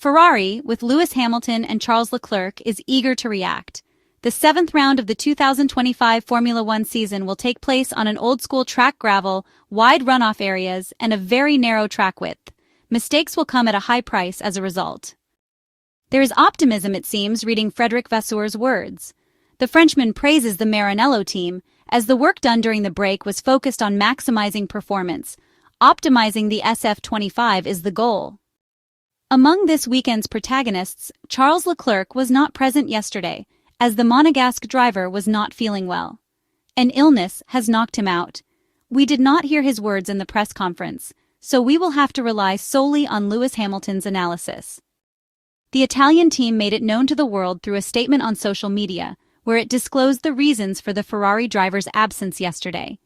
Ferrari, with Lewis Hamilton and Charles Leclerc, is eager to react. The seventh round of the 2025 Formula One season will take place on an old-school track gravel, wide runoff areas, and a very narrow track width. Mistakes will come at a high price as a result. There is optimism, it seems, reading Frédéric Vasseur's words. The Frenchman praises the Maranello team, as the work done during the break was focused on maximizing performance. Optimizing the SF-25 is the goal. Among this weekend's protagonists, Charles Leclerc was not present yesterday, as the Monegasque driver was not feeling well. An illness has knocked him out. We did not hear his words in the press conference, so we will have to rely solely on Lewis Hamilton's analysis. The Italian team made it known to the world through a statement on social media, where it disclosed the reasons for the Ferrari driver's absence yesterday.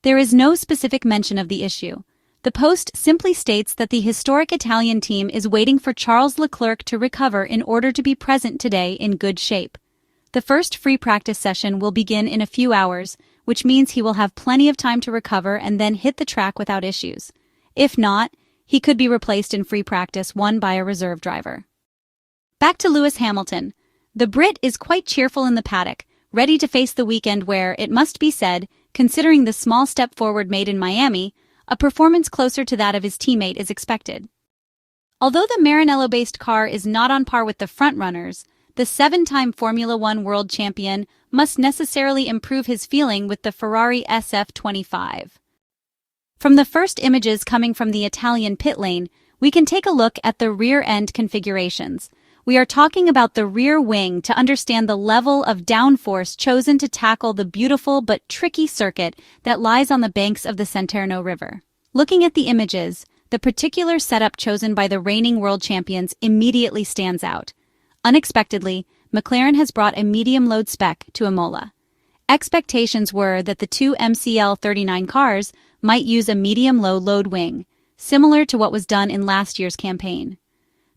There is no specific mention of the issue. The post simply states that the historic Italian team is waiting for Charles Leclerc to recover in order to be present today in good shape. The first free practice session will begin in a few hours, which means he will have plenty of time to recover and then hit the track without issues. If not, he could be replaced in free practice one by a reserve driver. Back to Lewis Hamilton. The Brit is quite cheerful in the paddock, ready to face the weekend where, it must be said, considering the small step forward made in Miami, a performance closer to that of his teammate is expected. Although the Maranello-based car is not on par with the frontrunners, the seven-time Formula One world champion must necessarily improve his feeling with the Ferrari SF-25. From the first images coming from the Italian pit lane, we can take a look at the rear-end configurations. We are talking about the rear wing to understand the level of downforce chosen to tackle the beautiful but tricky circuit that lies on the banks of the Santerno River. Looking at the images, the particular setup chosen by the reigning world champions immediately stands out. Unexpectedly, McLaren has brought a medium-load spec to Imola. Expectations were that the two MCL39 cars might use a medium-low load wing, similar to what was done in last year's campaign.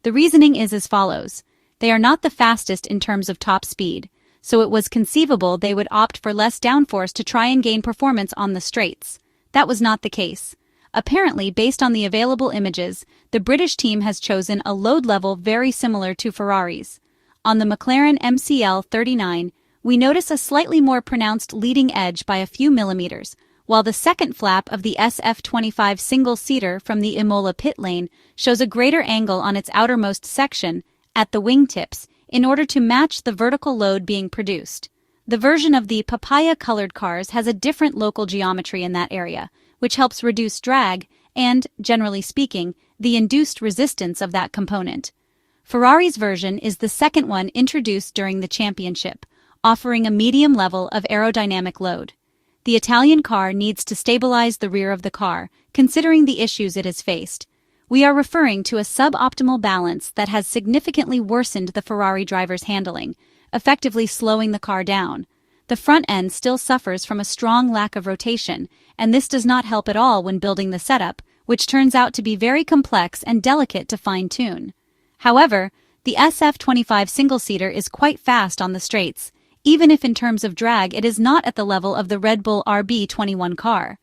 The reasoning is as follows. They are not the fastest in terms of top speed, so it was conceivable they would opt for less downforce to try and gain performance on the straights. That was not the case. Apparently, based on the available images, the British team has chosen a load level very similar to Ferrari's. On the McLaren MCL39, we notice a slightly more pronounced leading edge by a few millimeters, while the second flap of the SF-25 single-seater from the Imola pit lane shows a greater angle on its outermost section, at the wingtips, in order to match the vertical load being produced. The version of the papaya-colored cars has a different local geometry in that area, which helps reduce drag and, generally speaking, the induced resistance of that component. Ferrari's version is the second one introduced during the championship, offering a medium level of aerodynamic load. The Italian car needs to stabilize the rear of the car, considering the issues it has faced. We are referring to a suboptimal balance that has significantly worsened the Ferrari driver's handling, effectively slowing the car down. The front end still suffers from a strong lack of rotation, and this does not help at all when building the setup, which turns out to be very complex and delicate to fine-tune. However, the SF-25 single-seater is quite fast on the straights, even if in terms of drag it is not at the level of the Red Bull RB21 car.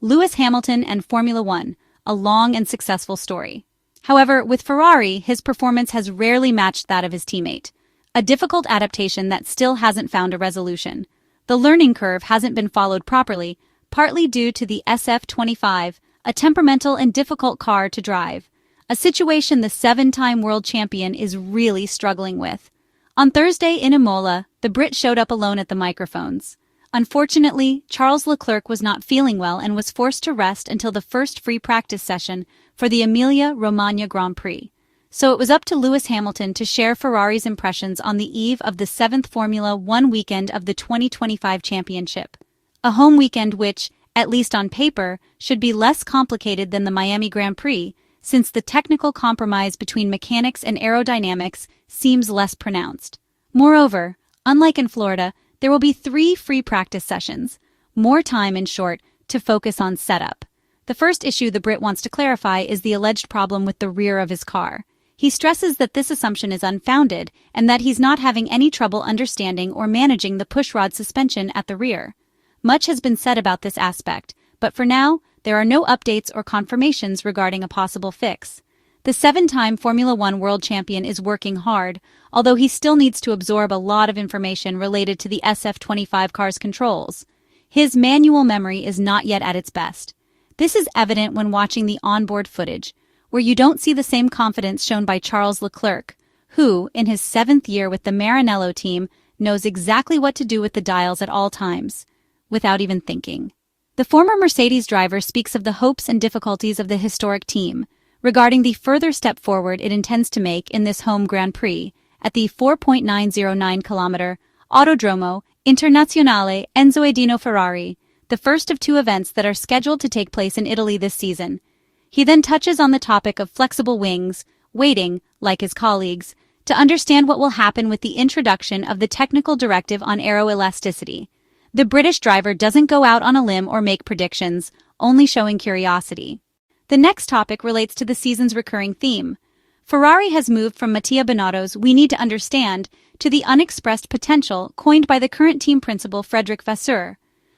Lewis Hamilton and Formula One, a long and successful story. However, with Ferrari, his performance has rarely matched that of his teammate. A difficult adaptation that still hasn't found a resolution. The learning curve hasn't been followed properly, partly due to the SF-25, a temperamental and difficult car to drive. A situation the seven-time world champion is really struggling with. On Thursday in Imola, the Brit showed up alone at the microphones. Unfortunately, Charles Leclerc was not feeling well and was forced to rest until the first free practice session for the Emilia-Romagna Grand Prix. So it was up to Lewis Hamilton to share Ferrari's impressions on the eve of the seventh Formula One weekend of the 2025 championship. A home weekend which, at least on paper, should be less complicated than the Miami Grand Prix, since the technical compromise between mechanics and aerodynamics seems less pronounced. Moreover, unlike in Florida, there will be 3 free practice sessions, more time, in short, to focus on setup. The first issue the Brit wants to clarify is the alleged problem with the rear of his car. He stresses that this assumption is unfounded and that he's not having any trouble understanding or managing the pushrod suspension at the rear. Much has been said about this aspect, but for now, there are no updates or confirmations regarding a possible fix. The seven-time Formula One world champion is working hard, although he still needs to absorb a lot of information related to the SF-25 car's controls. His manual memory is not yet at its best. This is evident when watching the onboard footage, where you don't see the same confidence shown by Charles Leclerc, who, in his 7th year with the Maranello team, knows exactly what to do with the dials at all times, without even thinking. The former Mercedes driver speaks of the hopes and difficulties of the historic team, regarding the further step forward it intends to make in this home Grand Prix at the 4.909-kilometer Autodromo Internazionale Enzo Edino Ferrari, the first of 2 events that are scheduled to take place in Italy this season. He then touches on the topic of flexible wings, waiting, like his colleagues, to understand what will happen with the introduction of the technical directive on aeroelasticity. The British driver doesn't go out on a limb or make predictions, only showing curiosity. The next topic relates to the season's recurring theme. Ferrari has moved from Mattia Binotto's "we need to understand" to the unexpressed potential coined by the current team principal Frederic Vasseur,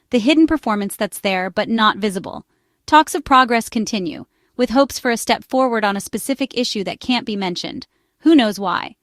the hidden performance that's there but not visible. Talks of progress continue, with hopes for a step forward on a specific issue that can't be mentioned. Who knows why?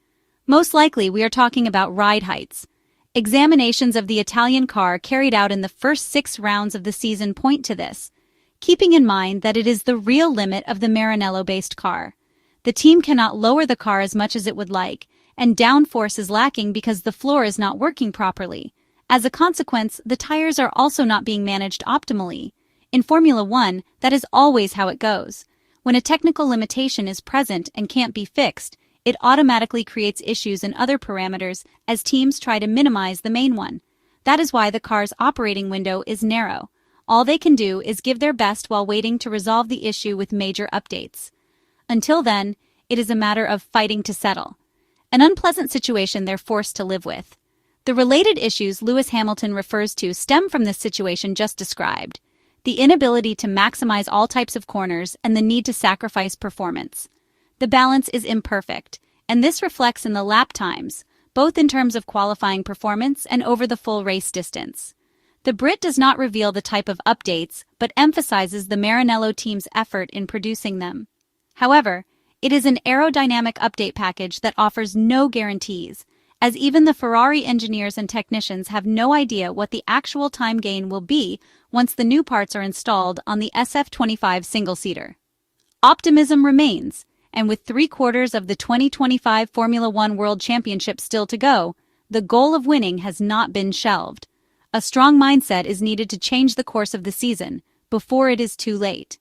Most likely we are talking about ride heights. Examinations of the Italian car carried out in the first 6 rounds of the season point to this, keeping in mind that it is the real limit of the Maranello-based car. The team cannot lower the car as much as it would like, and downforce is lacking because the floor is not working properly. As a consequence, the tires are also not being managed optimally. In Formula One, that is always how it goes. When a technical limitation is present and can't be fixed, it automatically creates issues in other parameters as teams try to minimize the main one. That is why the car's operating window is narrow. All they can do is give their best while waiting to resolve the issue with major updates. Until then, it is a matter of fighting to settle. An unpleasant situation they're forced to live with. The related issues Lewis Hamilton refers to stem from this situation just described: the inability to maximize all types of corners and the need to sacrifice performance. The balance is imperfect, and this reflects in the lap times, both in terms of qualifying performance and over the full race distance. The Brit does not reveal the type of updates, but emphasizes the Maranello team's effort in producing them. However, it is an aerodynamic update package that offers no guarantees, as even the Ferrari engineers and technicians have no idea what the actual time gain will be once the new parts are installed on the SF-25 single-seater. Optimism remains, and with 3/4 of the 2025 Formula One World Championship still to go, the goal of winning has not been shelved. A strong mindset is needed to change the course of the season before it is too late.